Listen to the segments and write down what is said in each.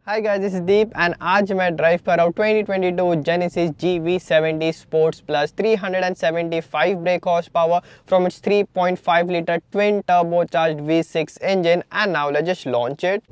Hi guys, this is Deep and आज मैं drive कर रहा हूँ 2022 genesis GV70 sports plus 375 brake horse power from its 3.5 litre twin turbocharged V6 engine and now let's just launch it.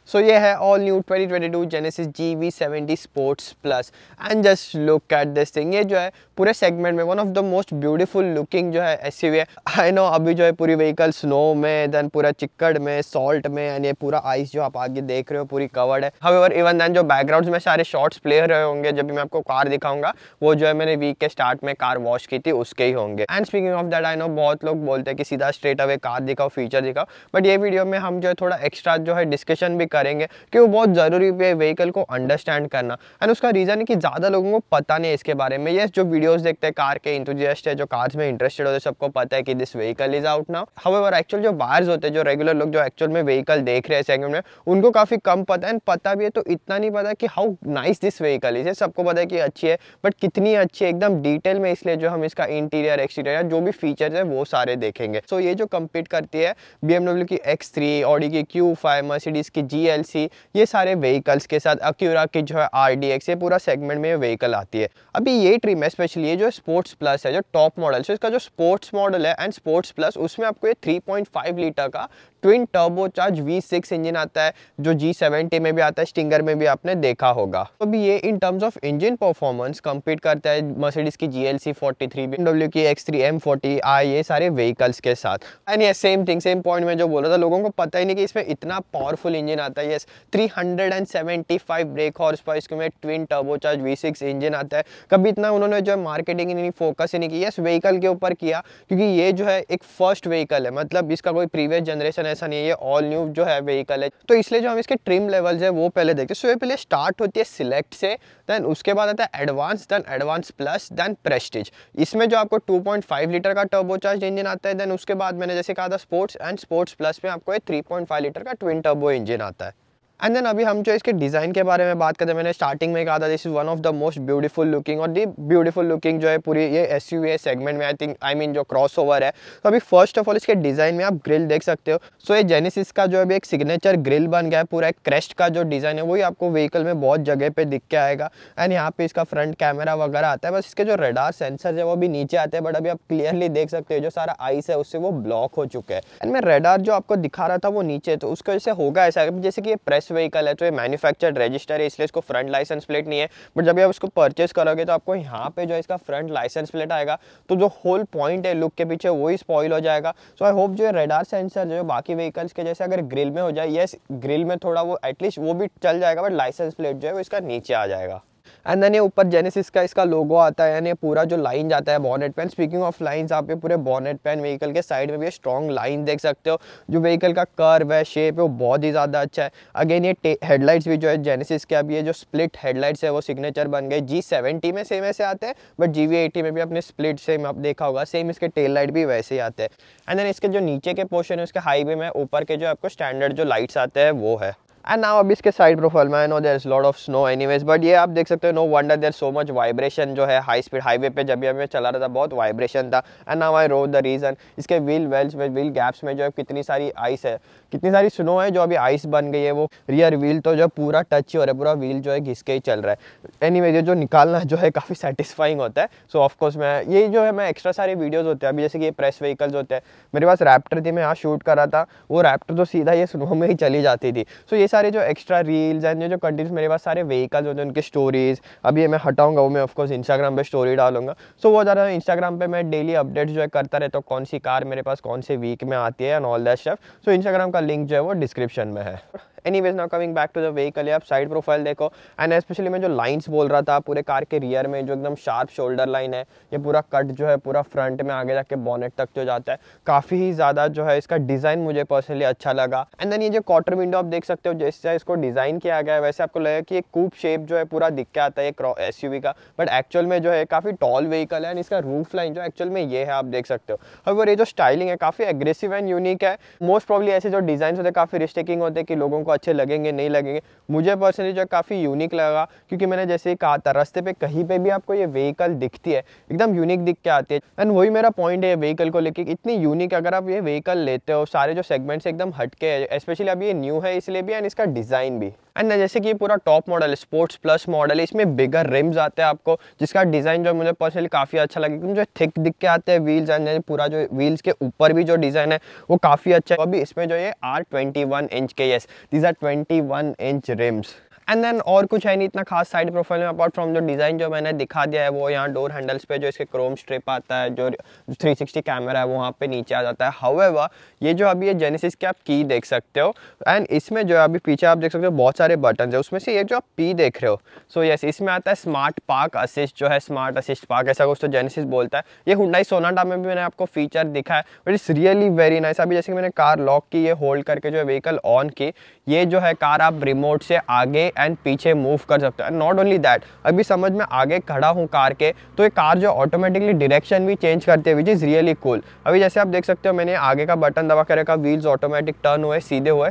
सो ये है all new 2022 genesis GV70 sports plus and just look at this thing. ये जो है पूरे segment में one of the most beautiful looking जो है SUV है। आई नो अभी जो है पूरी व्हीकल स्नो में, देन पूरा चिक्कड़ में, सॉल्ट में एंड ये पूरा आइस जो आप आगे देख रहे हो पूरी कवर्ड है। हाउएवर इवन देन जो बैकग्राउंड्स में सारे शॉट्स प्ले हो रहे होंगे जब भी मैं आपको कार दिखाऊंगा, वो जो है मैंने वीक के स्टार्ट में कार वॉश की थी उसके ही होंगे। And speaking of that, I know बहुत लोग बोलते हैं कि सीधा स्ट्रेट अवे कार दिखाओ, फीचर दिखाओ, बट ये वीडियो में हम जो है थोड़ा एक्स्ट्रा जो है डिस्कशन भी करेंगे कि वो बहुत ज़रूरी भी है व्हीकल को अंडरस्टैंड करना। एंड उसका रीज़न है कि ज़्यादा लोगों को पता नहीं है इसके बारे में। ये जो वीडियोस देखते हैं कार के इंथुजियास्ट है, जो कार्स में इंटरेस्टेड होते हैं, सबको पता है कि this vehicle is out now. However actual जो बायर्स होते हैं, जो रेगुलर लोग जो एक्चुअल में व्हीकल देख रहे हैं सेगमेंट में, उनको काफ़ी कम पता है। एंड पता भी है तो इतना नहीं पता कि how nice this vehicle is. सबको पता है कि अच्छी है, बट कितनी अच्छी है एकदम डिटेल में, इसलिए जो हम इसका इंटीरियर एक्सटीरियर जो भी फीचर्स है वो सारे देखेंगे। सो ये जो कम्पीट करती है BMW की X3, ऑडी की Q5, मर्सिडीज की GLC, ये सारे व्हीकल्स के साथ अक्यूरा की जो है RDX, ये पूरा सेगमेंट में ये व्हीकल आती है। अभी ये ट्रिम में स्पेशली ये जो स्पोर्ट्स प्लस है, जो टॉप मॉडल, सो इसका जो स्पोर्ट्स मॉडल है एंड स्पोर्ट्स प्लस, उसमें आपको ये 3.5 लीटर का ट्विन टर्बोचार्ज V6 इंजन आता है, जो G70 में भी आता है, स्टिंगर में भी आपने देखा होगा। तो अभी ये इन terms of engine performance compete करता है मर्सिडीज की GLC 43, BMW की X3 M40i, ये सारे व्हीकल्स के साथ। एंड ये सेम थिंग, सेम पॉइंट में जो बोल रहा था, लोगों को पता ही नहीं कि इसमें इतना पावरफुल इंजन आता है। यस, 375 ब्रेक हॉर्स पावर इसमें ट्विन टर्बोचार्ज V6 इंजन आता है। कभी इतना उन्होंने जो है मार्केटिंग नहीं, फोकस ही नहीं किया इस व्हीकल के ऊपर किया, क्योंकि ये जो है एक फर्स्ट व्हीकल है, मतलब इसका कोई प्रीवियस जनरेशन ऐसा नहीं है, ये ऑल न्यू जो है व्हीकल है। तो इसलिए जो हम इसके ट्रिम लेवल्स है वो पहले देखते हैं। सो ये पहले स्टार्ट होती है सिलेक्ट से, देन उसके बाद आता है advance, then advance plus, then prestige. इसमें जो आपको 2.5 लीटर का टर्बोचार्ज इंजन आता है। देन उसके बाद मैंने जैसे कहा था स्पोर्ट्स एंड स्पोर्ट्स प्लस में आपको 3.5 लीटर का ट्विन टर्बो इंजन आता है। एंड देन अभी हम जो इसके डिज़ाइन के बारे में बात करते हैं, मैंने स्टार्टिंग में कहा था this is one of the most beautiful looking, और दी ब्यूटीफुल लुकिंग जो है पूरी ये एसयूवी सेगमेंट में आई मीन जो क्रॉसओवर है। तो अभी फर्स्ट ऑफ ऑल इसके डिज़ाइन में आप ग्रिल देख सकते हो। सो ये जेनेसिस का जो अभी एक सिग्नेचर ग्रिल बन गया है, पूरा एक क्रेस्ट का जो डिज़ाइन है वही आपको व्हीकल में बहुत जगह पे दिख के आएगा। एंड यहाँ पे इसका फ्रंट कैमरा वगैरह आता है, बस इसके जो रडार सेंसर है वो भी नीचे आते हैं, बट अभी आप क्लियरली देख सकते हो जो सारा आइस है उससे वो ब्लॉक हो चुका है। एंड मैं रडार जो आपको दिखा रहा था वो नीचे, तो उसकी वजह से होगा ऐसा, जैसे कि ये प्रेस व्हीकल है तो ये मैन्युफैक्चर्ड रजिस्टर है, इसलिए इसको फ्रंट लाइसेंस प्लेट नहीं है। बट जब आप इसको परचेस करोगे तो आपको यहाँ पे जो है इसका फ्रंट लाइसेंस प्लेट आएगा, तो जो होल पॉइंट है लुक के पीछे वही स्पॉइल हो जाएगा। सो आई होप जो रेडार सेंसर जो बाकी व्हीकल्स के जैसे अगर ग्रिल में हो जाए, यस ग्रिल में थोड़ा वो एटलीस्ट वो भी चल जाएगा, बट लाइसेंस प्लेट जो है वो इसका नीचे आ जाएगा। एंड देन ये ऊपर जेनेसिस का इसका लोगो आता है, यानी पूरा जो लाइन जाता है बॉनेट पे। स्पीकिंग ऑफ लाइंस, आप ये पूरे बॉनेट पे व्हीकल के साइड में भी स्ट्रॉन्ग लाइन देख सकते हो। जो व्हीकल का कर्व है, शेप है, वो बहुत ही ज़्यादा अच्छा है। अगेन ये हेडलाइट्स भी जो है जेनेसिस के, अब ये जो स्प्लिट हेडलाइट्स है वो सिग्नेचर बन गए। G70 में सेम ऐसे आते हैं, बट GV80 में भी अपने स्प्लिट सेम आप देखा होगा, सेम इसके टेल लाइट भी वैसे ही आते हैं। एंड देन इसके जो नीचे के पोर्शन है उसके हाईवे में ऊपर के जो आपको स्टैंडर्ड जो लाइट्स आते हैं वो है। एंड नाउ अभी इसके साइड प्रोफाइल में I know there is lot of snow anyways, but ये आप देख सकते हो no wonder there so much vibration जो है हाई स्पीड हाईवे पे जब भी हमें चला रहा था बहुत वाइब्रेशन था। And now I row the reason, इसके व्हील वेल्स में, व्हील गैप्स में जो है कितनी सारी आइस है, कितनी सारी स्नो है जो अभी आइस बन गई है। वो रियर व्हील तो जो पूरा टच ही हो रहा है, पूरा व्हील जो है घिस के ही चल रहा है। एनीवेज ये जो निकालना जो है काफ़ी सेटिस्फाइंग होता है। सो ऑफकोर्स मैं ये जो है मैं एक्स्ट्रा सारे वीडियोज़ होते हैं अभी, जैसे कि ये प्रेस व्हीकल्स होते हैं, मेरे पास रैप्टर थी, मैं यहाँ शूट कर रहा था, वो रैप्टर तो सीधा ये स्नो में ही चली जाती थी। सो ये सारे जो एक्स्ट्रा रील्स एंड जो कंटेंट्स मेरे पास सारे व्हीकल्स होते हैं उनके स्टोरीज, अभी ये मैं हटाऊंगा, वो मैं ऑफकोर्स इंस्टाग्राम पे स्टोरी डालूंगा। सो वो ज़्यादा इंस्टाग्राम पे मैं डेली अपडेट्स जो है करता रहता हूँ, कौन सी कार मेरे पास कौन से वीक में आती है and all that stuff. So Instagram का लिंक जो है वो डिस्क्रिप्शन में है। Anyways now coming back to the vehicle, आप साइड प्रोफाइल देखो। एंड स्पेशली मैं जो लाइंस बोल रहा था पूरे कार के रियर में जो एकदम शार्प शोल्डर लाइन है, ये पूरा कट जो है पूरा फ्रंट में आगे जाके बॉनेट तक जो जाता है, काफ़ी ही ज़्यादा जो है इसका डिज़ाइन मुझे पर्सनली अच्छा लगा। एंड देन ये जो क्वार्टर विंडो आप देख सकते हो, जैसे इसको डिज़ाइन किया गया है वैसे आपको लगेगा कि एक कूप शेप जो है पूरा दिख के आता है एसयूवी का, बट एक्चुअल में जो है काफ़ी टॉल व्हीकल है। एंड इसका रूफ लाइन जो एक्चुअल में ये है आप देख सकते हो। और ये जो स्टाइलिंग है काफ़ी एग्रेसिव एंड यूनिक है। मोस्ट प्रॉब्ली ऐसे जो डिज़ाइन होते हैं काफ़ी रिस्ट्रिक्टिंग होते हैं कि लोगों को को अच्छे लगेंगे नहीं लगेंगे। मुझे पर्सनली जो काफ़ी यूनिक लगा, क्योंकि मैंने जैसे ही कहा था रास्ते पे कहीं पे भी आपको ये व्हीकल दिखती है एकदम यूनिक दिख के आती है। एंड वही मेरा पॉइंट है व्हीकल को लेके, इतनी यूनिक अगर आप ये व्हीकल लेते हो सारे जो सेगमेंट से एकदम हटके है, स्पेशली अभी ये न्यू है इसलिए भी, एंड इसका डिज़ाइन भी। एंड जैसे कि ये पूरा top model sports plus model है, इसमें बिगर रिम्स आते हैं आपको, जिसका डिज़ाइन जो मुझे पर्सनली काफ़ी अच्छा लगा, क्योंकि जो थिक दिख के आते हैं व्हील्स, एंड पूरा जो व्हील्स के ऊपर भी जो डिज़ाइन है वो काफ़ी अच्छा है। अभी इसमें जो ये R21 इंच के, yes these are 21 inch rims. And then और कुछ है नहीं इतना खास साइड प्रोफाइल में, अपार्ट फ्रॉम जो डिज़ाइन जो मैंने दिखा दिया है वो यहाँ डोर हैंडल्स पे जो इसके क्रोम स्ट्रिप आता है, जो 360 कैमरा है वो वहाँ पे नीचे आ जाता है। हाउएवर ये जो अभी ये जेनेसिस के आप की देख सकते हो, एंड इसमें जो अभी पीछे आप देख सकते हो बहुत सारे बटन है, उसमें से ये जो आप पी देख रहे हो, सो यस इसमें आता है स्मार्ट पार्क असिस्ट, जो है स्मार्ट असिस्ट पार्क ऐसा कुछ तो जेनेसिस बोलता है। ये हुंडई सोनाटा में भी मैंने आपको फीचर दिखा है, but it's really very nice. अभी जैसे कि मैंने कार लॉक की, ये होल्ड करके जो व्हीकल ऑन की, ये जो है कार आप रिमोट से आगे एंड पीछे मूव कर सकते हो। एंड नॉट ओनली दैट, अभी समझ में आगे खड़ा हूँ कार के, तो ये कार जो ऑटोमेटिकली डायरेक्शन भी चेंज करते हैं, विच इज़ रियली कूल। अभी जैसे आप देख सकते हो मैंने आगे का बटन दबा कर रखा, व्हील्स ऑटोमेटिक टर्न हुए, सीधे हुए,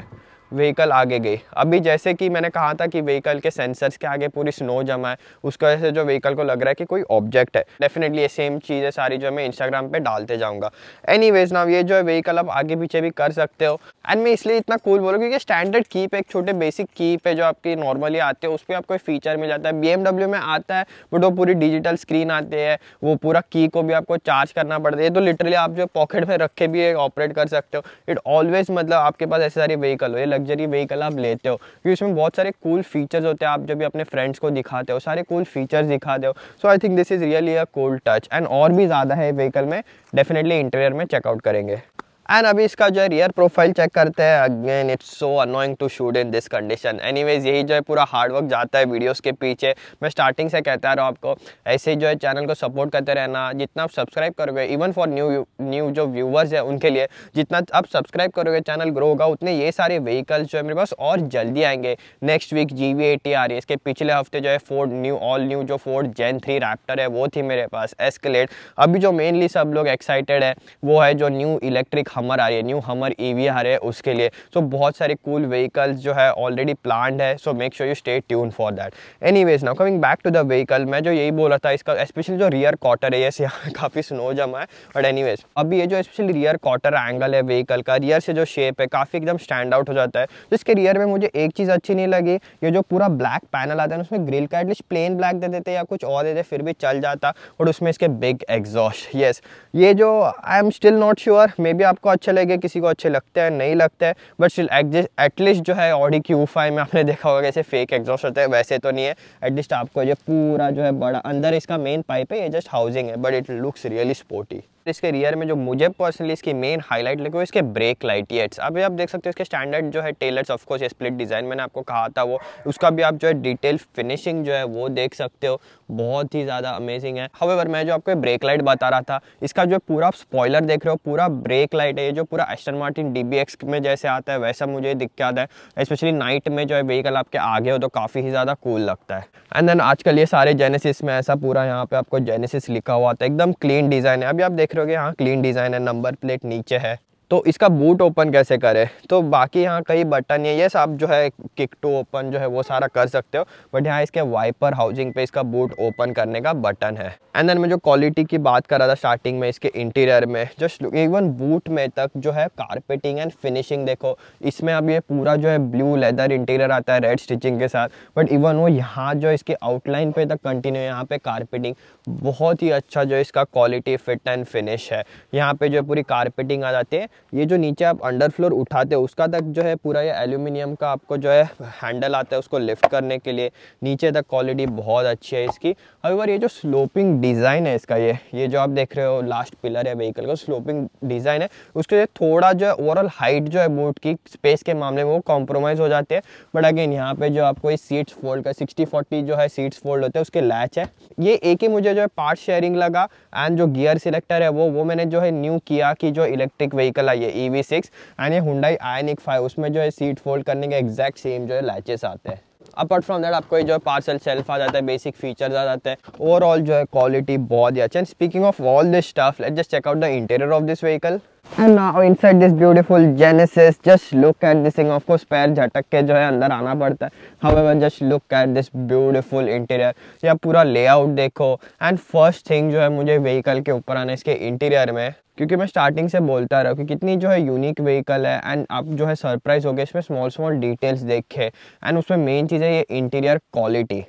व्हीकल आगे गई। अभी जैसे कि मैंने कहा था कि व्हीकल के सेंसर्स के आगे पूरी स्नो जमा है, उसकी वजह से जो व्हीकल को लग रहा है कि कोई ऑब्जेक्ट है। डेफिनेटली ये सेम चीज़ है सारी जो मैं इंस्टाग्राम पे डालते जाऊंगा। एनीवेज ना ये जो है व्हीकल आप आगे पीछे भी कर सकते हो। एंड मैं इसलिए इतना कूल बोलूँ क्योंकि स्टैंडर्ड की पे, एक छोटे बेसिक की पे जो आपकी नॉर्मली आते हैं उस पर आपको फीचर मिल जाता है। BMW में आता है बट वो पूरी डिजिटल स्क्रीन आती है, वो पूरा की को भी आपको चार्ज करना पड़ता है, तो लिटरली आप जो पॉकेट में रख के भी ऑपरेट कर सकते हो। इट ऑलवेज मतलब आपके पास ऐसे सारी व्हीकल हो, ये लग्जरी व्हीकल आप लेते हो क्योंकि इसमें बहुत सारे कूल फीचर्स होते हैं। आप जब भी अपने फ्रेंड्स को दिखाते हो सारे कूल फीचर्स दिखाते हो, so I think this is really a cool touch. And और भी ज़्यादा है व्हीकल में, डेफिनेटली इंटीरियर में चेकआउट करेंगे। एंड अभी इसका जो है रियर प्रोफाइल चेक करते हैं। Again it's so annoying to shoot in this condition. Anyways यही जो है पूरा हार्ड वर्क जाता है वीडियोस के पीछे। मैं स्टार्टिंग से कहता रहा हूँ आपको, ऐसे ही जो है चैनल को सपोर्ट करते रहना। जितना आप सब्सक्राइब करोगे, इवन फॉर न्यू जो व्यूवर्स है उनके लिए, जितना आप सब्सक्राइब करोगे चैनल ग्रो होगा, उतने ये सारे व्हीकल्स जो है मेरे पास और जल्दी आएंगे। नेक्स्ट वीक GV80 आ रही है, इसके पिछले हफ्ते जो है फोर्ड ऑल न्यू जो फोर्ड जेन 3 रैप्टर है वो थी मेरे पास, एस्केलेड। अभी जो मेनली सब लोग एक्साइटेड है वो है जो न्यू इलेक्ट्रिक हमर आ रही है, न्यू हमर EV आ रहे हैं उसके लिए। सो बहुत सारे कूल व्हीकल्स जो है ऑलरेडी प्लान्ड है, so make sure you stay tune for that. Anyways now coming back to the vehicle, मैं जो यही बोल रहा था इसका स्पेशली जो रियर क्वार्टर है, ये काफ़ी स्नो जमा है, बट एनीवेज अभी ये जो स्पेशली रियर क्वार्टर एंगल है व्हीकल का, रियर से जो शेप है काफ़ी एकदम स्टैंड आउट हो जाता है। तो इसके रियर में मुझे एक चीज़ अच्छी नहीं लगी, ये जो पूरा ब्लैक पैनल आता है उसमें ग्रिल का एटलीस्ट प्लेन ब्लैक दे देते या कुछ और देते फिर भी चल जाता, और उसमें इसके बिग एग्जॉस्ट। यस ये जो I am still not sure, may be आपको अच्छा लगे, किसी को अच्छे लगते हैं नहीं लगते हैं, बट स्टिल एटलीस्ट जो है ऑडी Q5 में आपने देखा होगा कैसे फेक एग्जॉस्ट होते हैं, वैसे तो नहीं है। एटलीस्ट आपको जो पूरा जो है बड़ा अंदर इसका मेन पाइप है, ये जस्ट हाउसिंग है, but it looks really sporty. इसके रियर में जो मुझे पर्सनली इसकी मेन हाईलाइट लगे वो इसके ब्रेक लाइट येट्स। अभी आप देख सकते हो इसके स्टैंडर्ड जो है टेलर्स, ऑफ कोर्स ये स्प्लिट डिज़ाइन मैंने आपको कहा था वो, उसका भी आप जो है डिटेल फिनिशिंग जो है वो देख सकते हो, बहुत ही ज़्यादा अमेजिंग है। हाउएवर मैं जो आपको ब्रेक लाइट बता रहा था, इसका जो पूरा स्पॉइलर देख रहे हो पूरा ब्रेक लाइट है, ये जो पूरा एस्टन मार्टिन DBX में जैसे आता है वैसा मुझे दिख के आता है। स्पेशली नाइट में जो है व्हीकल आपके आगे हो तो काफ़ी ही ज़्यादा कूल लगता है। एंड देन आजकल ये सारे जेनेसिस में ऐसा पूरा यहाँ पे आपको जेनेसिस लिखा हुआ आता है, एकदम क्लीन डिज़ाइन है। अभी आप देख रहे हो यहाँ क्लीन डिज़ाइन है, नंबर प्लेट नीचे है। तो इसका बूट ओपन कैसे करें, तो बाकी यहाँ कई बटन है, ये सब जो है किक टू ओपन जो है वो सारा कर सकते हो, बट यहाँ इसके वाइपर हाउसिंग पे इसका बूट ओपन करने का बटन है। एंड देन मैं जो क्वालिटी की बात कर रहा था स्टार्टिंग में, इसके इंटीरियर में जस्ट इवन बूट में तक जो है कारपेटिंग एंड फिनिशिंग देखो, इसमें अब ये पूरा जो है ब्लू लेदर इंटीरियर आता है रेड स्टिचिंग के साथ, बट इवन वो यहाँ जो इसके आउटलाइन पे तक कंटिन्यू, यहाँ पे कारपेटिंग बहुत ही अच्छा जो इसका क्वालिटी फिट एंड फिनिश है। यहाँ पे जो पूरी कारपेटिंग आ जाती है, ये जो नीचे आप अंडर फ्लोर उठाते हो उसका तक जो है पूरा ये एल्यूमिनियम का आपको जो है हैंडल आता है उसको लिफ्ट करने के लिए, नीचे तक क्वालिटी बहुत अच्छी है इसकी। हाउएवर ये जो स्लोपिंग डिज़ाइन है इसका, ये जो आप देख रहे हो लास्ट पिलर है व्हीकल का, स्लोपिंग डिज़ाइन है, उसके थोड़ा जो है ओवरऑल हाइट जो है बूट की स्पेस के मामले में वो कॉम्प्रोमाइज़ हो जाते हैं। बट अगेन यहाँ पे जो आपको इस सीट्स फोल्ड का 60-40 जो है सीट्स फोल्ड होते हैं उसके लैच है, ये एक ही मुझे जो है पार्ट शेयरिंग लगा। एंड जो गियर सिलेक्टर है वो मैंने जो है न्यू किया कि जो इलेक्ट्रिक व्हीकल आई है EV6 एंड ये हुंडई आयनिक 5, उसमें जो है सीट फोल्ड करने के एग्जैक्ट सेम जो है लैचेस आते हैं। अपार्ट फ्रॉम दैट आपको जो है पार्सल सेल्फ आ जाता है, बेसिक फीचर्स आ जाते हैं, ओवरऑल जो है क्वालिटी बहुत ही अच्छा है। Speaking of all this stuff, let's just check out the interior of this vehicle. And now inside this beautiful Genesis, just look at this thing. Of course पैर झटक के जो है अंदर आना पड़ता है. However, just look at this beautiful interior. या पूरा layout देखो. And first thing जो है मुझे vehicle के ऊपर आना इसके interior में, क्योंकि मैं स्टार्टिंग से बोलता रहा कि कितनी जो है यूनिक व्हीकल है. एंड आप जो है सरप्राइज हो गए इसमें स्मॉल डिटेल्स देख के. एंड उसमें मेन चीज़ है ये interior quality.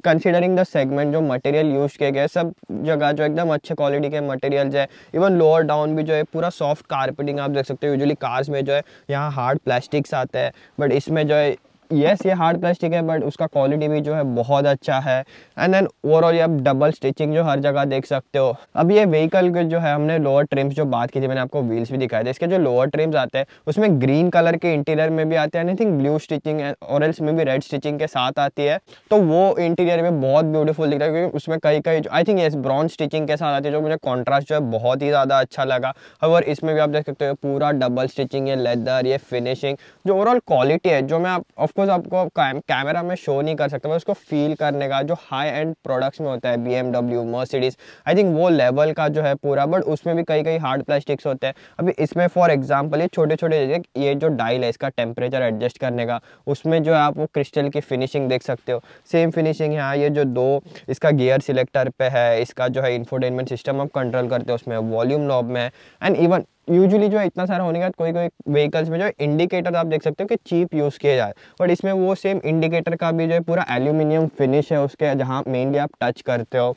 Considering the segment जो मटेरियल यूज किए गए सब जगह जो एकदम अच्छे क्वालिटी के मटेरियल्स है. इवन लोअर डाउन भी जो है पूरा सॉफ्ट कारपेटिंग आप देख सकते हो. यूजुअली कार्स में जो है यहाँ हार्ड प्लास्टिक्स आते हैं, बट इसमें जो है यस ये हार्ड प्लास्टिक है बट उसका क्वालिटी भी जो है बहुत अच्छा है. एंड देन ओवरऑल ये आप डबल स्टिचिंग जो हर जगह देख सकते हो. अब ये व्हीकल के जो है हमने लोअर ट्रिम्स जो बात की थी, मैंने आपको व्हील्स भी दिखाए थे. इसके जो लोअर ट्रिम्स आते हैं उसमें ग्रीन कलर के इंटीरियर में भी आते हैं. आई थिंक ब्लू स्टिचिंग और एल्स में भी रेड स्टिचिंग के साथ आती है. तो वो इंटीरियर में बहुत ब्यूटीफुल दिख रहा है क्योंकि उसमें कई आई थिंक ये ब्रॉन्ज स्टिचिंग के साथ आती है जो मुझे कॉन्ट्रास्ट जो है बहुत ही ज़्यादा अच्छा लगा. और इसमें भी आप देख सकते हो पूरा डबल स्टिचिंग, ये लेदर, ये फिनिशिंग, जो ओवरऑल क्वालिटी है जो मैं ऑफकोर्स आपको कैमरा में शो नहीं कर सकता, बस उसको फील करने का जो हाई एंड प्रोडक्ट्स में होता है BMW, मर्सिडीज, आई थिंक वो लेवल का जो है पूरा. बट उसमें भी कई हार्ड प्लास्टिक्स होते हैं. अभी इसमें फॉर एग्जांपल ये छोटे ये जो डायल है इसका टेम्परेचर एडजस्ट करने का, उसमें जो है आप वो क्रिस्टल की फिनिशिंग देख सकते हो. सेम फिनिशिंग यहाँ ये जो दो इसका गियर सिलेक्टर पे है, इसका जो है इंफोटेनमेंट सिस्टम आप कंट्रोल करते हो उसमें, वॉल्यूम नॉब में. एंड इवन यूजुअली जो है इतना सारा होने के बाद कोई व्हीकल्स में जो इंडिकेटर आप देख सकते हो कि चीप यूज़ किए जाए, बट इसमें वो सेम इंडिकेटर का भी जो है पूरा एल्यूमिनियम फिनिश है उसके, जहाँ मेनली आप टच करते हो.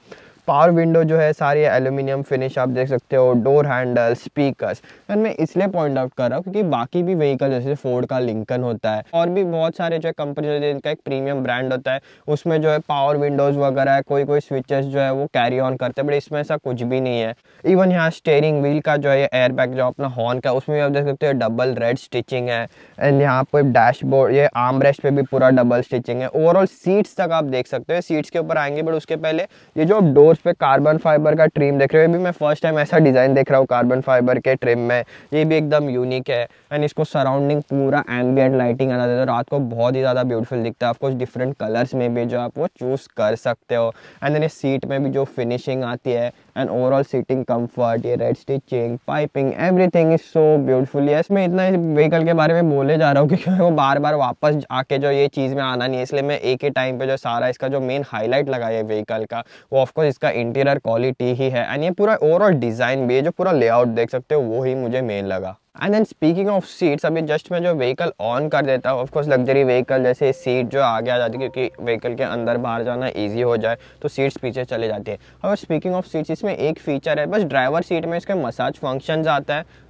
पावर विंडो जो है सारी एल्यूमिनियम फिनिश आप देख सकते हो. Door handle, speakers. एंड मैं इसलिए पॉइंट आउट कर रहा हूँ क्योंकि बाकी भी व्हीकल जैसे फोर्ड का लिंकन होता है और भी बहुत सारे जो है कंपनी जिनका एक प्रीमियम ब्रांड होता है उसमें जो है पावर विंडोज़ वगैरह है, कोई स्विचेस जो है वो कैरी ऑन करते हैं, बट इसमें ऐसा कुछ भी नहीं है. इवन यहाँ स्टेयरिंग व्हील का जो है एयर बैग जो अपना हॉर्न का उसमें भी आप देख सकते हो डबल रेड स्टिचिंग है. एंड यहाँ पे डैशबोर्ड, ये आर्म रेस्ट पे भी पूरा डबल स्टिचिंग है. ओवरऑल सीट्स तक आप देख सकते हो. सीट्स के ऊपर आएंगे बट उसके पहले ये जो डोर्स पे कार्बन फाइबर का ट्रिम देख रहे हो, ये भी मैं फर्स्ट टाइम ऐसा डिज़ाइन देख रहा हूँ कार्बन फाइबर के ट्रिम में. ये भी एकदम यूनिक है. एंड इसको सराउंडिंग पूरा एम्बिएंट लाइटिंग आना देता है, रात को बहुत ही ज़्यादा ब्यूटीफुल दिखता है. आपको डिफरेंट कलर्स में भी जो आप वो चूज़ कर सकते हो. एंड देन इस सीट में भी जो फिनिशिंग आती है एंड ओवरऑल सीटिंग कंफर्ट, ये red stitching, piping, everything is so beautiful. Yes मैं इतना इस व्हीकल के बारे में बोले जा रहा हूँ क्योंकि वो बार बार वापस आके जो ये चीज़ में आना नहीं है, इसलिए मैं एक ही टाइम पे जो सारा इसका जो मेन हाईलाइट लगा है व्हीकल का वो ऑफकोर्स इसका इंटीरियर क्वालिटी ही है. एंड ये पूरा ओवरऑल डिज़ाइन भी है, जो पूरा लेआउट देख सकते हो वो ही मुझे मेन लगा. And then speaking of seats, अभी जस्ट मैं जो व्हीकल ऑन कर देता हूँ, ऑफकोर्स लग्जरी व्हीकल जैसे सीट जो आगे आ जाती है क्योंकि व्हीकल के अंदर बाहर जाना इजी हो जाए तो सीट्स पीछे चले जाती है. और स्पीकिंग ऑफ सीट्स, इसमें एक फीचर है बस ड्राइवर सीट में इसके मसाज फंक्शंस आता है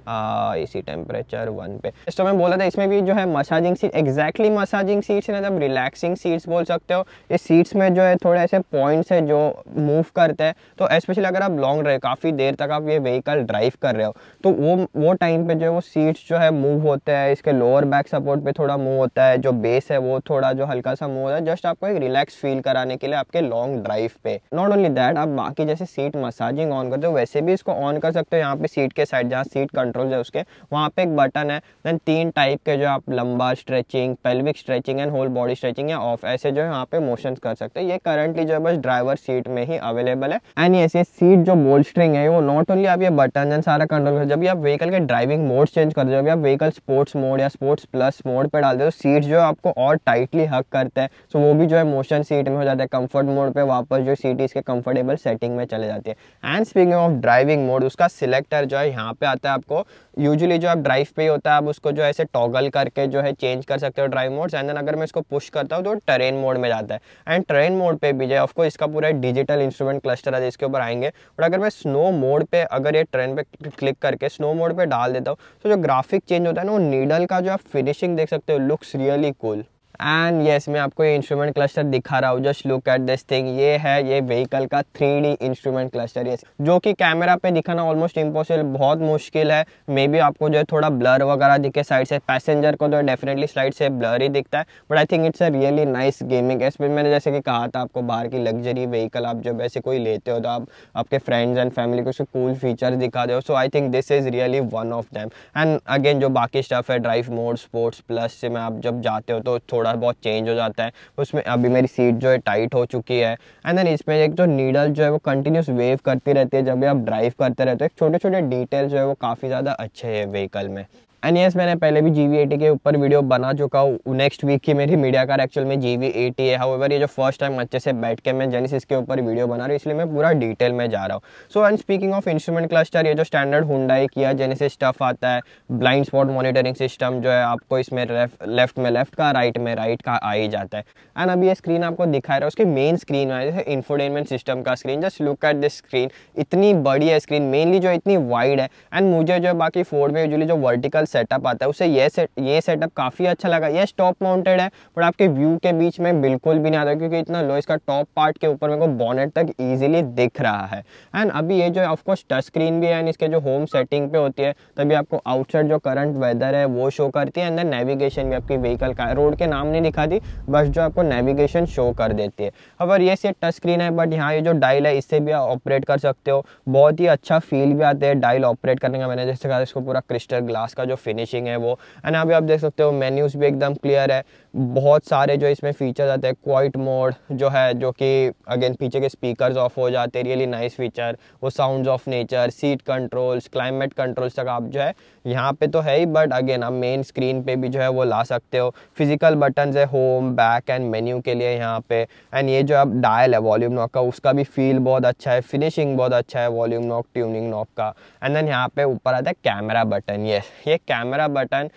इसी टेम्परेचर 1 पे. तो मैं बोला था इसमें भी जो है massaging seat, exactly massaging seats है, मतलब रिलैक्सिंग सीट्स बोल सकते हो. इस सीट्स में जो है थोड़े ऐसे पॉइंट्स है जो मूव करते हैं, तो स्पेशली अगर आप लॉन्ग रहे काफ़ी देर तक आप ये व्हीकल ड्राइव कर रहे हो तो वो टाइम पे जो है वो सीट्स जो है मूव होते हैं. इसके लोअर बैक सपोर्ट पे थोड़ा मूव होता है, जो बेस है वो थोड़ा जो हल्का सा मूव होता है, जस्ट आपको एक रिलैक्स फील कराने के लिए आपके लॉन्ग ड्राइव पे. नॉट ओनली दैट, आप बाकी जैसे सीट मसाजिंग ऑन करते हो वैसे भी इसको ऑन कर सकते हो. यहाँ पे सीट के साइड जहाँ सीट कंट्रोल है उसके वहाँ पे एक बटन है. देन 3 टाइप के जो आप लंबा stretching, pelvic stretching and whole body stretching या ऑफ ऐसे जो है यहाँ पे मोशंस कर सकते हैं. ये करंटली जो है बस ड्राइवर सीट में ही अवेलेबल है. एंड ऐसे सीट जो बोल्स्टरिंग है वो नॉट ओनली आप ये बटन एंड सारा कंट्रोल कर, जब भी आप व्हीकल के ड्राइविंग मोड चेंज कर, जब भी आप व्हीकल स्पोर्ट्स मोड या स्पोर्ट्स प्लस मोड पे डालते हो तो सीट जो है आपको और टाइटली हक करते हैं. सो वो भी जो है मोशन सीट में हो जाता है. कंफर्ट मोड पे वापस जो सीट इसके कंफर्टेबल सेटिंग में चले जाती है. And speaking of driving mode, उसका सिलेक्टर जो है यहाँ पे आता है आपको. यूजुअली जो आप ड्राइव पे ही होता है आप उसको जो ऐसे टॉगल करके जो है चेंज कर सकते हो ड्राइव मोड्स. एंड देन अगर मैं इसको पुश करता हूँ तो टेरेन मोड में जाता है. एंड टेरेन मोड पे भी जो है ऑफकोर्स इसका पूरा डिजिटल इंस्ट्रूमेंट क्लस्टर है जिसके ऊपर आएंगे. बट अगर मैं स्नो मोड पे अगर ये ट्रेन पे क्लिक करके स्नो मोड पे डाल देता हूँ तो जो ग्राफिक चेंज होता है ना वो नीडल का जो आप फिनिशिंग देख सकते हो, looks really cool. And yes मैं आपको ये इंस्ट्रूमेंट क्लस्टर दिखा रहा हूँ. Just look at this thing. ये है ये व्हीकल का 3D इंस्ट्रूमेंट क्लस्टर. यस जो कि कैमरा पे दिखाना ऑलमोस्ट इम्पॉसिबल, बहुत मुश्किल है. मे बी आपको जो है थोड़ा ब्लर वगैरह दिखे साइड से, पैसेंजर को तो डेफिनेटली साइड से ब्लर ही दिखता है. But I think it's a really nice gaming. इसमें मैंने जैसे कि कहा था आपको बाहर की लग्जरी व्हीकल आप जब ऐसे कोई लेते हो तो आप आपके फ्रेंड्स एंड फैमिली को उसके कूल फीचर्स दिखा दो. So I think this is really one of them. And again जो बाकी स्टफ है ड्राइव मोड, स्पोर्ट्स प्लस से में आप जब जाते हो तो थोड़ा थोड़ा बहुत चेंज हो जाता है। उसमें अभी मेरी सीट जो है टाइट हो चुकी है। एंड देन इसमें एक जो नीडल जो है वो कंटिन्यूस वेव करती रहती है जब भी आप ड्राइव करते रहते हो। छोटे छोटे डिटेल जो है वो काफ़ी ज़्यादा अच्छे हैं व्हीकल में। एंड यस, मैंने पहले भी GV80 के ऊपर वीडियो बना चुका हूँ। नेक्स्ट वीक की मेरी मीडिया कार एक्चुअल में GV80 है। हाउएवर ये जो फर्स्ट टाइम अच्छे से बैठ के मैं जेनेसिस के ऊपर वीडियो बना रहा हूँ, इसलिए मैं पूरा डिटेल में जा रहा हूँ। So and speaking of instrument cluster, ये जो स्टैंडर्ड हुंडई किया जेनेसिस स्टफ आता है, ब्लाइंड स्पॉट मॉनिटरिंग सिस्टम जो है आपको इसमें लेफ्ट में लेफ्ट का, राइट में राइट का आ ही जाता है। एंड अभी ये स्क्रीन आपको दिखा रहा है, उसकी मेन स्क्रीन है जैसे इंफोटेनमेंट सिस्टम का screen. Just look at this screen, इतनी बड़ी है स्क्रीन, मेनली जो इतनी वाइड है। एंड मुझे जो बाकी फोर्ड में यूजुअली जो वर्टिकल सेटअप आता है उससे ये सेटअप काफ़ी अच्छा लगा। ये टॉप माउंटेड है बट आपके व्यू के बीच में बिल्कुल भी नहीं आता क्योंकि इतना लो इसका टॉप पार्ट के ऊपर मेरे को बॉनेट तक इजीली दिख रहा है। एंड अभी ये जो ऑफ कोर्स टच स्क्रीन भी है एंड इसके जो होम सेटिंग पे होती है तभी आपको आउटसाइड जो करंट वेदर है वो शो करती है। एंड देन नेविगेशन भी आपकी व्हीकल का, रोड के नाम नहीं दिखाती, बस जो आपको नेविगेशन शो कर देती है। अगर ये टच स्क्रीन है बट यहाँ ये जो डायल है इससे भी आप ऑपरेट कर सकते हो। बहुत ही अच्छा फील भी आता है डायल ऑपरेट करने का। मैंने जैसे कहा इसको पूरा क्रिस्टल ग्लास का जो फिनिशिंग है वो। एंड अभी आप देख सकते हो मेन्यूज भी एकदम क्लियर है। बहुत सारे जो इसमें फीचर्स आते हैं, क्वाइट मोड जो है जो कि अगेन पीछे के स्पीकर्स ऑफ हो जाते हैं, रियली नाइस फीचर। वो sounds of nature, seat controls, climate controls तक आप जो है यहाँ पे तो है ही बट अगेन आप मेन स्क्रीन पे भी जो है वो ला सकते हो। फिजिकल बटन्स है होम, बैक एंड मेन्यू के लिए यहाँ पे। एंड ये जो आप डायल है वॉल्यूम नॉक का, उसका भी फील बहुत अच्छा है, फिनिशिंग बहुत अच्छा है वॉल्यूम नॉक, ट्यूनिंग नॉक का। एंड देन यहाँ पे ऊपर आता है कैमरा बटन। ये कैमरा बटन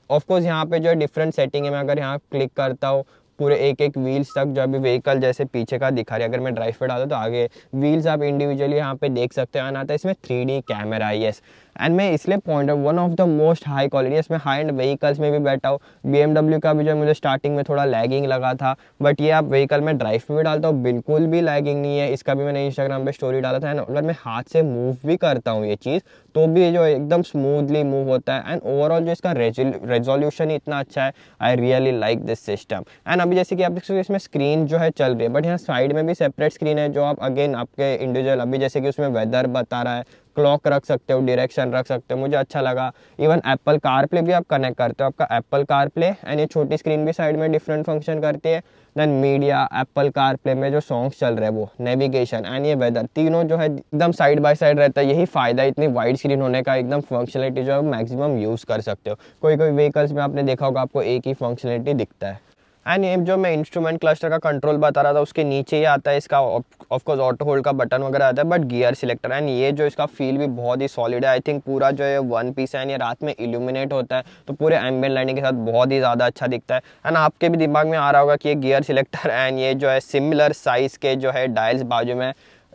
ऑफ कोर्स यहाँ पे जो डिफरेंट सेटिंग है, मैं अगर यहाँ क्लिक करता हूँ पूरे एक एक व्हील्स तक जो अभी व्हीकल जैसे पीछे का दिखा रही है, अगर मैं ड्राइव पे डालता तो आगे व्हील्स आप इंडिविजुअली यहाँ पे देख सकते हो। आता है इसमें 3D कैमरा। यस, एंड मैं इसलिए point one of the most high quality, इसमें हाई एंड व्हीकल्स में भी बैठा हूँ। BMW का भी जो मुझे स्टार्टिंग में थोड़ा लैगिंग लगा था बट ये आप व्हीकल में ड्राइव पे भी डालता हूँ बिल्कुल भी लैगिंग नहीं है। इसका भी मैंने इंस्टाग्राम पे स्टोरी डाला था। एंड अगर मैं हाथ से मूव भी करता हूँ ये चीज़ तो भी जो एकदम स्मूथली मूव होता है। एंड ओवरऑल जो इसका रेजोल्यूशन इतना अच्छा है, I really like this system. And अभी जैसे कि आप देख सकते हो इसमें स्क्रीन जो है चल रही है बट यहाँ साइड में भी सेपरेट स्क्रीन है जो आप अगेन आपके इंडिविजुअल, अभी जैसे कि उसमें वेदर बता रहा है, क्लॉक रख सकते हो, डायरेक्शन रख सकते हो, मुझे अच्छा लगा। इवन एप्पल कार प्ले भी आप कनेक्ट करते हो, आपका एप्पल कार प्ले। एंड ये छोटी स्क्रीन भी साइड में डिफरेंट फंक्शन करती है। Then media, Apple car play में जो सॉन्ग्स चल रहे हैं वो, नेविगेशन एंड ये वेदर, तीनों जो है एकदम साइड बाय साइड रहता है। यही फायदा है इतनी वाइड स्क्रीन होने का, एकदम फंक्शनलिटी जो है मैक्सिमम यूज़ कर सकते हो। कोई कोई व्हीकल्स में आपने देखा होगा आपको एक ही फंक्शनलिटी दिखता है। एंड ये जो मैं इंस्ट्रूमेंट क्लस्टर का कंट्रोल बता रहा था उसके नीचे ही आता है इसका ऑफकोर्स ऑटो होल्ड का बटन वगैरह आता है बट गियर सिलेक्टर। एंड ये जो इसका फील भी बहुत ही सॉलिड है। आई थिंक पूरा जो है वन पीस है एंड ये रात में इल्यूमिनेट होता है तो पूरे एम्बिएंट लाइटिंग के साथ बहुत ही ज़्यादा अच्छा दिखता है। एंड आपके भी दिमाग में आ रहा होगा कि ये गियर सिलेक्टर एंड ये जो है सिमिलर साइज़ के जो है डायल्स बाजू में।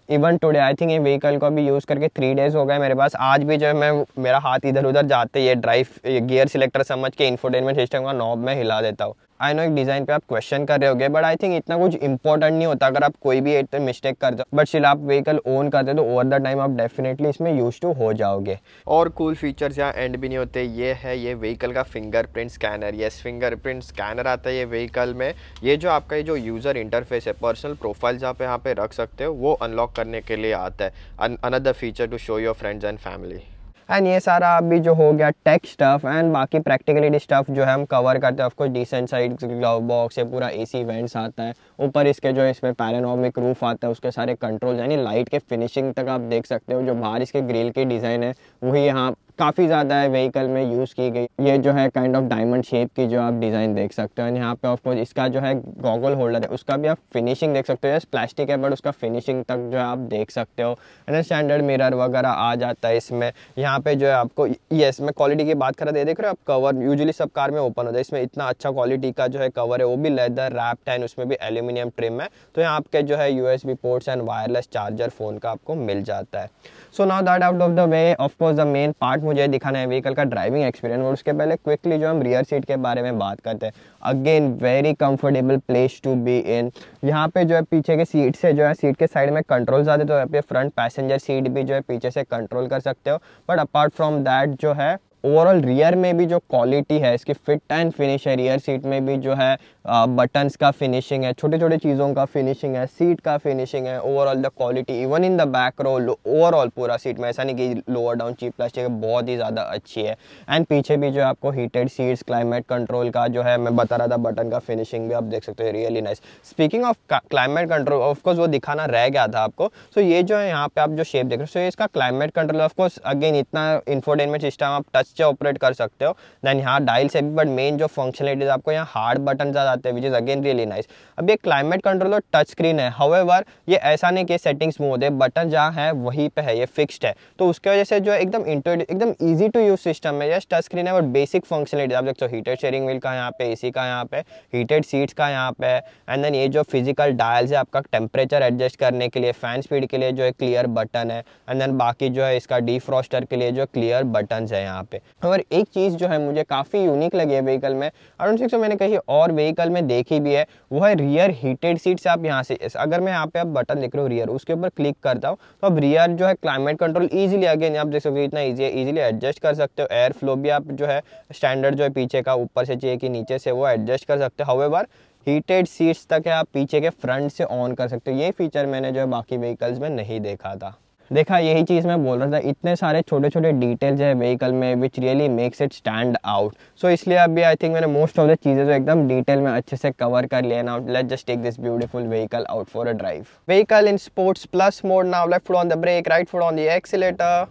इवन टुडे आई थिंक ये व्हीकल को अभी यूज़ करके 3 डेज़ हो गए मेरे पास। आज भी जो है मैं मेरा हाथ इधर उधर जाते ये गियर सिलेक्टर समझ के इंफोटेनमेंट सिस्टम का नॉब में हिला देता हूँ। आई नो एक डिज़ाइन पे आप क्वेश्चन कर रहे होगे बट आई थिंक इतना कुछ इंपॉर्टेंट नहीं होता अगर आप कोई भी एक मिस्टेक करते हो। बट स्टिल आप व्हीकल ओन करते हो तो ओवर द टाइम आप डेफिनेटली इसमें यूज टू हो जाओगे। और कूल फीचर्स यहाँ एंड भी नहीं होते। ये है ये व्हीकल का fingerprint scanner. Yes, fingerprint scanner आता है ये व्हीकल में। ये जो आपका ये जो यूज़र इंटरफेस है, पर्सनल प्रोफाइल्स आप यहाँ पे रख सकते हो, वो अनलॉक करने के लिए आता है। Another feature to show your friends and family. And ये सारा अभी जो हो गया टेक स्टफ एंड बाकी प्रैक्टिकलिटी स्टफ जो है हम कवर करते हैं। Of course decent side glove box है, पूरा AC वेंट्स आता है, ऊपर इसके जो इसमें पैरानोमिक रूफ आता है, उसके सारे कंट्रोल यानी लाइट के फिनिशिंग तक आप देख सकते हो। जो बाहर इसके ग्रिल की डिज़ाइन है वही यहाँ काफ़ी ज़्यादा है व्हीकल में यूज़ की गई। ये जो है काइंड ऑफ डायमंड शेप की जो आप डिज़ाइन देख सकते हो। यहाँ पे ऑफकोर्स इसका जो है गॉगल होल्डर है उसका भी आप फिनिशिंग देख सकते हो। यस, प्लास्टिक है बट उसका फिनिशिंग तक जो है आप देख सकते हो। एंड स्टैंडर्ड मिरर वगैरह आ जाता है इसमें। यहाँ पे जो है आपको, यस मैं क्वालिटी की बात कर रहा था, देख रहे हो आप कवर यूजुअली सब कार में ओपन होता है, इसमें इतना अच्छा क्वालिटी का जो है कवर है, वो भी लेदर रैप्ड है, उसमें भी एल्यूमिनियम ट्रिम है। तो यहाँ आपके जो है USB ports and wireless charger phone का आपको मिल जाता है। So now that out of the way, of course the main part मुझे दिखाना है व्हीकल का ड्राइविंग एक्सपीरियंस। और उसके पहले क्विकली जो हम रियर सीट के बारे में बात करते हैं। Again very comfortable place to be in. यहाँ पे जो है पीछे के सीट से जो है सीट के साइड में कंट्रोल्स आते, तो यहाँ पे फ्रंट पैसेंजर सीट भी जो है पीछे से कंट्रोल कर सकते हो। बट अपार्ट फ्रॉम दैट जो है ओवरऑल रियर में भी जो क्वालिटी है, इसकी फिट एंड फिनिश है, रियर सीट में भी जो है बटन्स का फिनिशिंग है, छोटे छोटे चीज़ों का फिनिशिंग है, सीट का फिनिशिंग है, overall the quality even in the back row overall पूरा सीट में, ऐसा नहीं कि लोअर डाउन चीप प्लास्टिक है, बहुत ही ज़्यादा अच्छी है। एंड पीछे भी जो है आपको हीटेड सीट्स, क्लाइमेट कंट्रोल का जो है मैं बता रहा था, बटन का फिनिशिंग भी आप देख सकते हो, really nice. Speaking of climate control, of course वो दिखाना रह गया था आपको। सो ये जो है यहाँ पे आप जो शेप देख रहे हो, सो इसका क्लाइमेट कंट्रोल, ऑफकोर्स अगेन इतना इंफोटेनमेंट सिस्टम आप टच से ऑपरेट कर सकते हो, देन यहाँ डायल से भी, बट मेन जो फंक्शनलिटीज आपको यहाँ हार्ड बटन आ जाते हैं, which is again really nice. अब ये क्लाइमेट कंट्रोल और टच स्क्रीन है, हाउएवर ये ऐसा नहीं कि सेटिंग स्मूथ है, बटन जहाँ है वहीं पे है, ये फिक्स्ड है, तो उसके वजह से जो है एकदम ईजी टू यूज सिस्टम है। यस टच स्क्रीन है, बट बेसिक फंक्शनलिटी आप देखते हो, हीटेड स्टीयरिंग व्हील का यहाँ पे, एसी का यहाँ पे, हीटेड सीट्स का यहाँ पे, एंड देन ये जो फिजिकल डायल्स है आपका टेम्परेचर एडजस्ट करने के लिए, फैन स्पीड के लिए जो है क्लियर बटन है, एंड देन बाकी जो है इसका डीफ्रॉस्टर के लिए जो क्लियर बटन है यहाँ पे। और एक चीज़ जो है मुझे काफ़ी यूनिक लगी है व्हीकल में, आई डोंट थिंक सो मैंने कहीं और व्हीकल में देखी भी है, वो है रियर हीटेड सीट्स। आप यहाँ से अगर मैं यहाँ पे आप बटन देख रहे हो रियर, उसके ऊपर क्लिक करता हूँ तो अब रियर जो है क्लाइमेट कंट्रोल ईजिली, अगेन आप देख सकते हो इतना ईजी है, ईजिली एडजस्ट कर सकते हो। एयर फ्लो भी आप जो है स्टैंडर्ड जो है पीछे का ऊपर से चाहिए कि नीचे से, वो एडजस्ट कर सकते हो। हाउएवर हीटेड सीट्स तक है, आप पीछे के फ्रंट से ऑन कर सकते हो। ये फीचर मैंने जो है बाकी व्हीकल्स में नहीं देखा था। देखा, यही चीज़ मैं बोल रहा था, इतने सारे छोटे छोटे डिटेल्स है व्हीकल में which really makes it stand out. So इसलिए अभी आई थिंक मैंने मोस्ट ऑफ द चीज़ें जो एकदम डिटेल में अच्छे से कवर कर लिया। Now let's just take this beautiful vehicle out for a drive. Vehicle in sports plus mode now, left foot on the brake, right foot on the accelerator.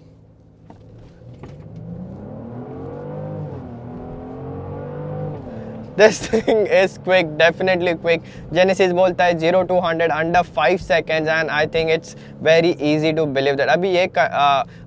This thing is quick, definitely quick. Genesis बोलता है 0 to 100 under 5 seconds and I think it's very easy to believe that।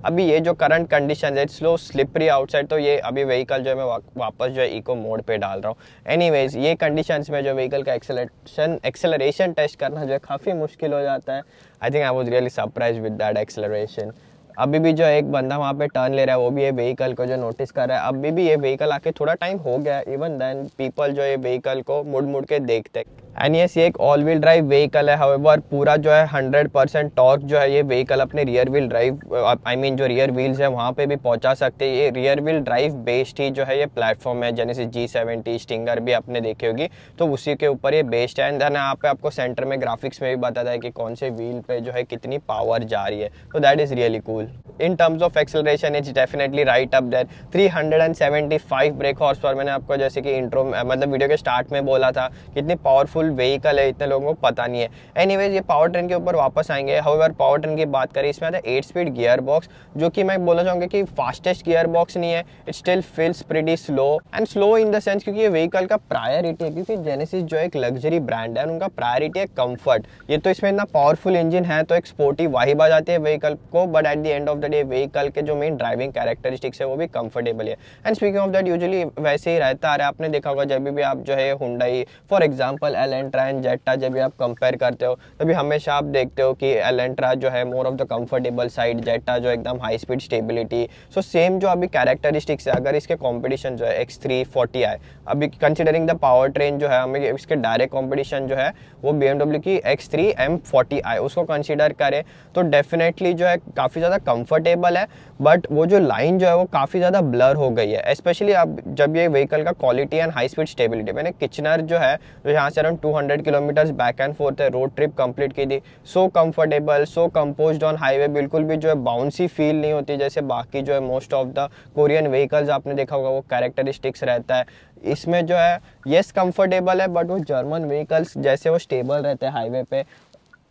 अभी ये जो current condition है, slow slippery outside, तो ये अभी vehicle जो है मैं वापस जो है इको मोड पे डाल रहा हूँ। एनीवेज ये कंडीशंस में जो व्हीकल का एक्सेलरेशन टेस्ट करना जो है काफ़ी मुश्किल हो जाता है। आई think I was really surprise with that acceleration. अभी भी जो एक बंदा वहाँ पे टर्न ले रहा है, वो भी ये व्हीकल को जो नोटिस कर रहा है। अभी भी ये व्हीकल आके थोड़ा टाइम हो गया, इवन देन पीपल जो ये व्हीकल को मुड़ के देखते। एंड यस, ये एक ऑल व्हील ड्राइव व्हीकल है, हाउएवर पूरा जो है 100% टॉर्क जो है ये व्हीकल अपने rear wheel drive, I mean जो रियर व्हील्स है वहाँ पे भी पहुँचा सकते हैं। ये रियर व्हील ड्राइव बेस्ड ही जो है ये प्लेटफॉर्म है। जेनेसिस G70 स्टिंगर भी आपने देखी होगी, तो उसी के ऊपर ये बेस्ड है। एंड देन यहाँ पे आपको सेंटर में ग्राफिक्स में भी बताता है कि कौन से व्हील पे जो है कितनी पावर जा रही है, तो that is really cool. In terms of acceleration it's definitely right up there. 375 brake horse power, मैंने आपको जैसे कि इंट्रो मतलब वीडियो के स्टार्ट में बोला था, कितनी पावरफुल व्हीकल है इतने लोगों को पता नहीं है। एनीवेज ये पावर ट्रेन के ऊपर वापस आएंगे। हाउएवर पावर ट्रेन की बात करें, इसमें आता है 8 स्पीड गियर बॉक्स, जो कि मैं बोलना चाहूँगा कि फास्टेस्ट गियर बॉक्स नहीं है, it still feels pretty slow and slow in the sense क्योंकि ये व्हीकल का प्रायोरिटी है, क्योंकि जेनेसिस जो एक लग्जरी ब्रांड है, उनका प्रायोरिटी है कंफर्ट। ये तो इसमें इतना पावरफुल इंजन है तो एक स्पोर्टी वाइब आ जाती है व्हीकल को, but at the end of the day vehicle के जो मेन ड्राइविंग कैरेक्टरिस्टिक्स है वो भी कंफर्टेबल है। And speaking of that, usually वैसे ही रहता है, आपने देखा होगा जब भी आप जो है Hyundai for example Elantra and जेट्टा जब भी आप कंपेयर करते हो, तभी हमेशा आप देखते हो कि एलेंट्रा जो है more of the comfortable side, जेट्टा जो एकदम high speed stability. So same जो अभी कैरेक्टरिस्टिक्स है, अगर इसके कॉम्पिटिशन जो है X3 40i, अभी कंसिडरिंग द पावर ट्रेन जो है, हमें इसके डायरेक्ट कॉम्पिटिशन जो है वो BMW की X3 M40i उसको कंसिडर करें तो डेफिनेटली जो है काफ़ी ज़्यादा कंफर्टेबल है, बट वो जो लाइन जो है वो काफ़ी ज़्यादा ब्लर हो गई है, स्पेशली अब जब ये व्हीकल का quality and high speed stability. मैंने किचनर जो है जो यहाँ से around 200 kilometres back and fourth है रोड ट्रिप कंप्लीट की थी, so comfortable, so composed on highway, बिल्कुल भी जो है बाउंसी फील नहीं होती जैसे बाकी जो है most of the Korean vehicles आपने देखा होगा वो कैरेक्टरिस्टिक्स रहता है। इसमें जो है येस कंफर्टेबल है, बट वो जर्मन व्हीकल्स जैसे वो स्टेबल रहते हैं हाईवे पे,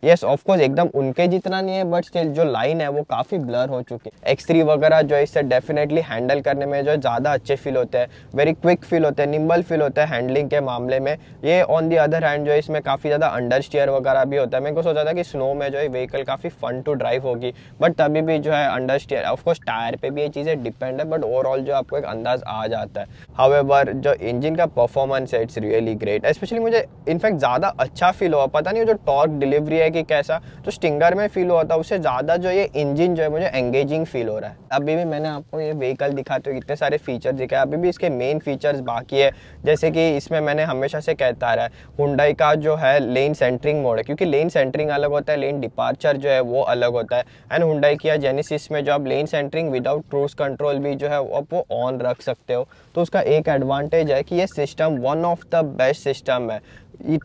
यस ऑफकोर्स एकदम उनके जितना नहीं है, बट स्टिल जो लाइन है वो काफ़ी ब्लर हो चुकी है। X3 वगैरह जो है इससे डेफिनेटली हैंडल करने में जो है ज़्यादा अच्छे फील होते हैं, वेरी क्विक फील होते हैं, निम्बल फील होता है हैंडलिंग के मामले में। ये ऑन दी अदर हैंड जो है इसमें काफ़ी ज़्यादा अंडर स्टीयर वगैरह भी होता है। मेरे को सोचा था कि स्नो में जो है व्हीकल काफ़ी फन टू ड्राइव होगी, बट तभी भी जो है अंडर स्टीयर, ऑफकोर्स टायर पे भी ये चीज़ें डिपेंड है, बट ओवरऑल जो आपको एक अंदाज आ जाता है। हाउएवर जो इंजन का परफॉर्मेंस है इट्स रियली ग्रेट, स्पेशली मुझे इनफैक्ट ज़्यादा अच्छा फील हुआ, पता नहीं जो टॉर्क डिलीवरी है कि कैसा जो स्टिंगर में फील होता है उससे ज़्यादा जो ये इंजन जो है मुझे एंगेजिंग फील हो रहा है। अभी भी मैंने आपको ये व्हीकल दिखाते हुए इतने सारे फीचर्स दिखाए, अभी भी इसके मेन फीचर्स बाकी है। जैसे कि इसमें मैंने हमेशा से कहता आ रहा है हुंडई का जो है लेन सेंटरिंग मोड है, क्योंकि लेन सेंटरिंग अलग होता है, लेन डिपार्चर जो है वो अलग होता है। एंड हुंडई की जेनेसिस में जो आप लेन सेंटरिंग विदाउट क्रूज कंट्रोल भी जो है वो ऑन रख सकते हो। तो उसका एक एडवांटेज है कि ये system one of the best system है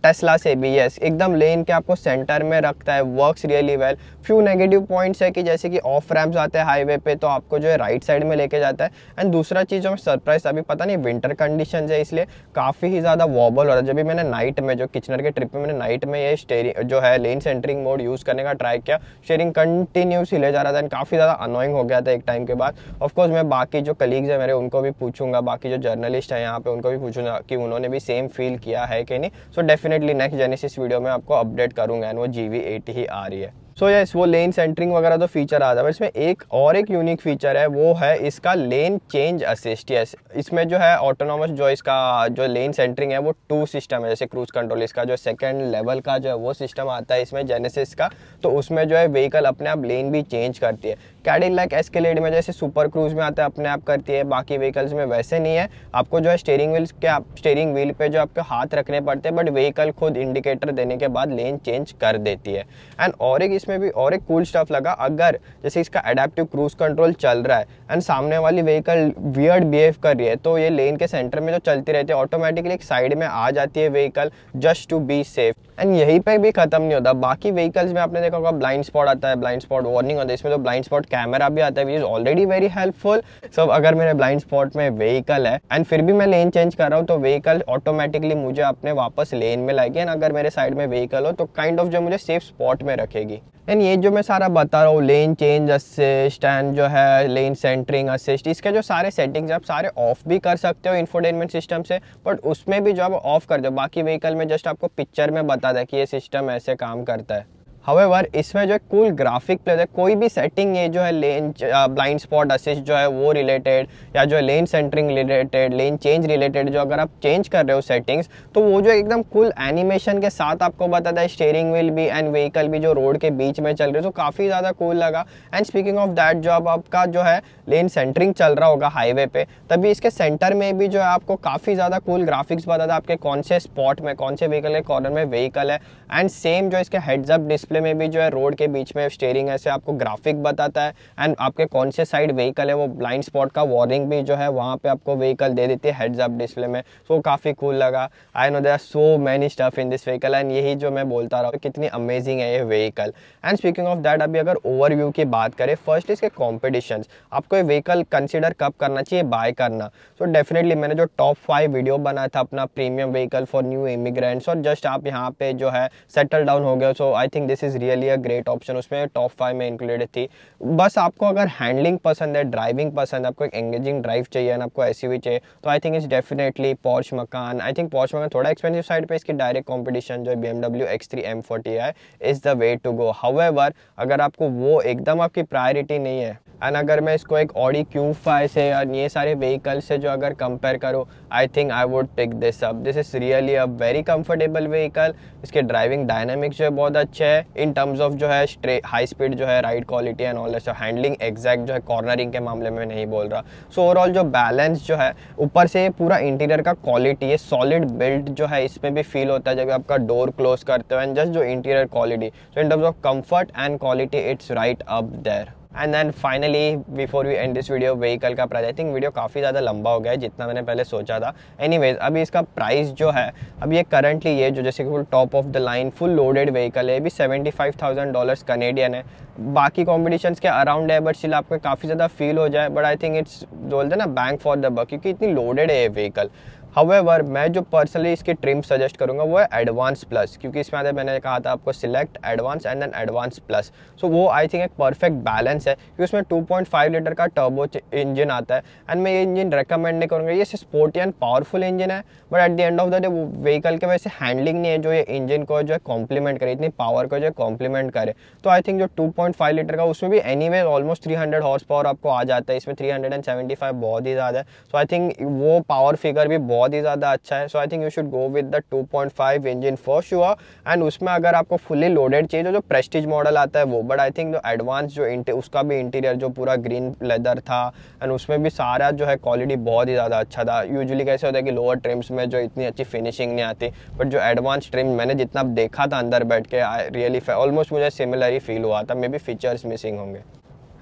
टेस्ला से भी। यस, एकदम लेन के आपको सेंटर में रखता है, works really well. Few negative points है कि जैसे कि ऑफ रैम्प्स आते हैं हाईवे पे तो आपको जो है राइट साइड में लेके जाता है। एंड दूसरा चीज़ जो मैं सरप्राइज, अभी पता नहीं विंटर कंडीशन है इसलिए काफ़ी ही ज़्यादा वॉबल हो रहा है। जब भी मैंने नाइट में जो किचनर के ट्रिप में मैंने नाइट में ये स्टेयरिंग जो है लेन सेंटरिंग मोड यूज़ करने का ट्राई किया, स्टेयरिंग कंटिन्यूस हिले जा रहा था एंड काफ़ी ज़्यादा अनोइंग हो गया था एक टाइम के बाद। ऑफकोर्स मैं बाकी जो कलीग्स है मेरे उनको भी पूछूंगा, बाकी जो जर्नलिस्ट है यहाँ पे उनको भी पूछूंगा कि उन्होंने भी सेम फील किया है कि नहीं। So definitely next genesis video में आपको अपडेट करूंगा एंड वो GV80 ही आ रही है। सो यस, वो लेन सेंटरिंग वगैरह तो फीचर आ जाए, इसमें एक यूनिक फीचर है, वो है इसका लेन चेंज असिस्ट। यस, इसमें जो है ऑटोनॉमस जो इसका जो लेन सेंटरिंग है वो 2 सिस्टम है, जैसे क्रूज कंट्रोल इसका जो सेकंड लेवल का जो है वो सिस्टम आता है इसमें जेनेसिस का। तो उसमें जो है व्हीकल अपने आप लेन भी चेंज करती है। कैडिलैक एस्केलेड में जैसे सुपर क्रूज में आता है अपने आप करती है, बाकी व्हीकल्स में वैसे नहीं है। आपको जो है स्टेयरिंग व्हील पे जो आपके हाथ रखने पड़ते हैं, बट व्हीकल खुद इंडिकेटर देने के बाद लेन चेंज कर देती है। एंड और एक इसमें भी और एक कूल स्टफ लगा, अगर जैसे इसका एडेप्टिव क्रूज कंट्रोल चल रहा है एंड सामने वाली व्हीकल वियर्ड बिहेव कर रही है, तो ये लेन के सेंटर में जो चलती रहती है ऑटोमेटिकली एक साइड में आ जाती है vehicle, just to be safe. And यहीं पे भी खत्म नहीं होता, बाकी व्हीकल्स में आपने देखा होगा ब्लाइंड स्पॉट आता है, ब्लाइंड स्पॉट वार्निंग होता है, इसमें तो ब्लाइंड स्पॉट कैमरा भी आता है which is already very helpful. So अगर मेरे ब्लाइंड स्पॉट में व्हीकल है एंड फिर भी मैं लेन चेंज कर रहा हूँ तो व्हीकल ऑटोमेटिकली मुझे अपने वापस लेन में लाएगी। एंड अगर मेरे साइड में व्हीकल हो तो काइंड ऑफ जो मुझे सेफ स्पॉट में रखेगी। एंड ये जो मैं सारा बता रहा हूँ लेन चेंज असिस्ट एंड जो है लेन सेंटरिंग असिस्ट, इसके जो सारे सेटिंग्स आप सारे ऑफ भी कर सकते हो इंफोटेनमेंट सिस्टम से, बट उसमें भी जो आप ऑफ कर दो, बाकी व्हीकल में जस्ट आपको पिक्चर में बता दे कि ये सिस्टम ऐसे काम करता है। हाउएवर इसमें जो कूल ग्राफिक प्ले है, कोई भी सेटिंग ये जो है लेन ब्लाइंड स्पॉट असिस्ट जो है वो रिलेटेड या जो है lane centering related, lane change related जो अगर आप चेंज कर रहे हो सेटिंग्स, तो वो जो एकदम कूल एनिमेशन के साथ आपको बताता है। स्टीयरिंग व्हील भी एंड व्हीकल भी जो रोड के बीच में चल रहे हो, तो काफ़ी ज़्यादा कूल लगा। एंड स्पीकिंग ऑफ दैट, जो अब आपका जो है लेन सेंटरिंग चल रहा होगा हाईवे पे, तभी इसके सेंटर में भी जो है आपको काफ़ी ज़्यादा कूल ग्राफिक्स बताता है आपके कौन से स्पॉट में, कौन से व्हीकल के कॉर्नर में व्हीकल है। एंड सेम जो इसके हेड्स अप डिस्प्ले में भी जो है रोड के बीच में स्टीयरिंग ऐसे आपको ग्राफिक बताता है एंड आपके कौन से साइड व्हीकल है, वो ब्लाइंड स्पॉट का वार्निंग भी जो है वहाँ पे आपको व्हीकल दे देती है हेड्स अप डिस्प्ले में। सो काफ़ी कूल लगा। I know there are so many stuff in this vehicle and यही जो मैं बोलता रहा हूँ कितनी अमेजिंग है ये vehicle. And speaking of that, अभी अगर ओवरव्यू की बात करें, फर्स्ट इसके कॉम्पिटिशन, आपको ये व्हीकल कंसिडर कब करना चाहिए बाय करना। सो डेफिनेटली मैंने जो टॉप 5 वीडियो बनाया था अपना premium vehicle for new immigrants, और जस्ट आप यहाँ पे जो है सेटल डाउन हो गए, so I think this is really a great option. उसमें टॉप 5 में इंक्लूडेड थी। बस आपको अगर हैंडलिंग पसंद है, ड्राइविंग पसंद है, आपको एक एंगेजिंग ड्राइव चाहिए और आपको एसयूवी चाहिए, तो I think it's definitely Porsche Macan. I think Porsche मकान थोड़ा एक्सपेंसिव साइड पे, इसकी डायरेक्ट कॉम्पिटिशन जो है BMW X3 M40 है, is the way to go. However अगर आपको वो एकदम आपकी प्रायोरिटी नहीं है, एंड अगर मैं इसको एक ऑडी Q5 से और ये सारे व्हीकल से जो अगर कंपेयर करूँ, I think I would pick this up. This is really a very comfortable vehicle. इसके ड्राइविंग डायनामिक्स जो है बहुत अच्छे हैं इन टर्म्स ऑफ जो है हाई स्पीड जो है ride quality and all that. Handling exact जो है कॉर्नरिंग के मामले में नहीं बोल रहा। सो ओवरऑल जो बैलेंस जो है, ऊपर से पूरा इंटीरियर का क्वालिटी, ये सॉलिड बिल्ड जो है इसमें भी फील होता है जब आपका डोर क्लोज करते हो, एंड जस्ट जो interior quality, so in terms of comfort and quality it's right up there. And then finally before we end this video, vehicle का प्राइस। आई थिंक वीडियो काफ़ी ज़्यादा लंबा हो गया है जितना मैंने पहले सोचा था। एनीवेज अभी इसका प्राइस जो है, अभी ये करंटली ये जो जैसे कि top of the line full loaded vehicle है, अभी $75,000 कनेडियन है। बाकी कॉम्पिटिशन्स के अराउंड है, बट स्टिल आपको काफ़ी ज़्यादा फील हो जाए, बट आई थिंक इट्स बोलते हैं ना बैंक फॉर द बक, क्योंकि इतनी लोडेड है ये व्हीकल। हाउएवर मैं जो पर्सनली इसकी ट्रिम सजेस्ट करूंगा वो है एडवांस प्लस, क्योंकि इसमें आते मैंने कहा था आपको select, advance and then advance plus. So वो आई थिंक एक परफेक्ट बैलेंस है, क्योंकि उसमें 2.5 लीटर का टर्बो इंजन आता है। एंड मैं ये इंजन रिकमेंड नहीं करूँगा, ये स्पोर्टी एंड पावरफुल इंजन है, but at the end of the day वो व्हीकल के वैसे हैंडलिंग नहीं है जो ये इंजन को जो है कॉम्प्लीमेंट करे, इतनी पावर को जो है कॉम्प्लीमेंट करे। तो आई थिंक जो 2.5 लीटर का उसमें भी एनीवे ऑलमोस्ट 300 हॉर्स पावर आपको आ जाता है, इसमें 375 बहुत ही ज़्यादा है। सो आई थिंक वो पावर फिगर भी बहुत ही ज़्यादा अच्छा है. So I think you should go with the 2.5 engine for sure. And उसमें अगर आपको फुली लोडेड चाहिए जो प्रेस्टीज मॉडल आता है वो, बट आई थिंक जो एडवांस जो उसका भी इंटीरियर जो पूरा ग्रीन लेदर था एंड उसमें भी सारा जो है क्वालिटी बहुत ही ज़्यादा अच्छा था. यूजुअली कैसे होता है कि लोअर ट्रिम्स में जो इतनी अच्छी फिनिशिंग नहीं आती, बट जो एडवांस ट्रिम मैंने जितना देखा था अंदर बैठ के, आई रियली ऑलमोस्ट मुझे सिमिलर ही फील हुआ था. मे बी फीचर्स मिसिंग होंगे.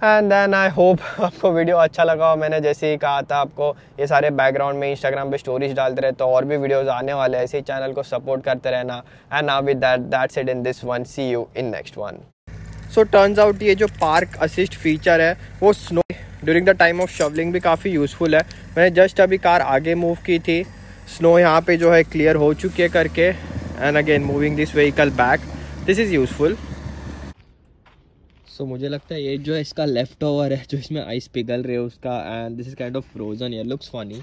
एंड देन आई होप आपको वीडियो अच्छा लगा हो. मैंने जैसे ही कहा था आपको, ये सारे बैकग्राउंड में इंस्टाग्राम पे स्टोरीज डालते रहे तो और भी वीडियोस आने वाले हैं. ऐसे ही चैनल को सपोर्ट करते रहना. And now with that's it in this one. See you in next one. So turns out ये जो पार्क असिस्ट फीचर है वो snow during the time of shovelling भी काफ़ी यूज़फुल है. मैंने जस्ट अभी कार आगे मूव की थी, स्नो यहाँ पे जो है क्लियर हो चुकी है करके. And again moving this vehicle back, this is useful. So मुझे लगता है ये जो है इसका लेफ्ट ओवर है जो इसमें आइस पिघल रहे है उसका. And this is kind of frozen. ये लुक्स फनी.